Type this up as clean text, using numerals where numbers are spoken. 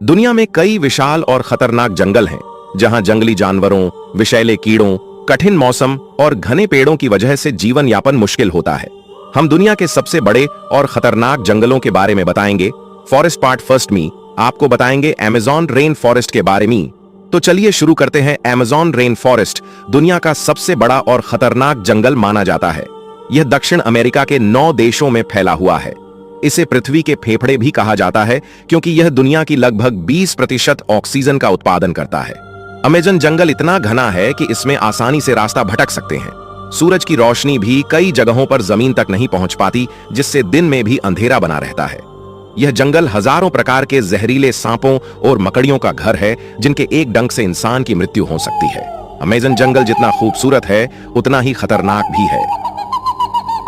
दुनिया में कई विशाल और खतरनाक जंगल हैं, जहां जंगली जानवरों, विषैले कीड़ों, कठिन मौसम और घने पेड़ों की वजह से जीवन यापन मुश्किल होता है। हम दुनिया के सबसे बड़े और खतरनाक जंगलों के बारे में बताएंगे। फॉरेस्ट पार्ट फर्स्ट में आपको बताएंगे अमेज़न रेन फॉरेस्ट के बारे में। तो चलिए शुरू करते हैं। अमेज़न रेन फॉरेस्ट दुनिया का सबसे बड़ा और खतरनाक जंगल माना जाता है। यह दक्षिण अमेरिका के 9 देशों में फैला हुआ है। इसे पृथ्वी के फेफड़े भी कहा जाता है, क्योंकि यह दुनिया की लगभग 20% ऑक्सीजन का उत्पादन करता है। अमेज़न जंगल इतना घना है कि इसमें आसानी से रास्ता भटक सकते हैं। सूरज की रोशनी भी कई जगहों पर जमीन तक नहीं पहुंच पाती, जिससे दिन में भी अंधेरा बना रहता है। यह जंगल हजारों प्रकार के जहरीले सांपों और मकड़ियों का घर है, जिनके एक डंक से इंसान की मृत्यु हो सकती है। अमेज़न जंगल जितना खूबसूरत है, उतना ही खतरनाक भी है।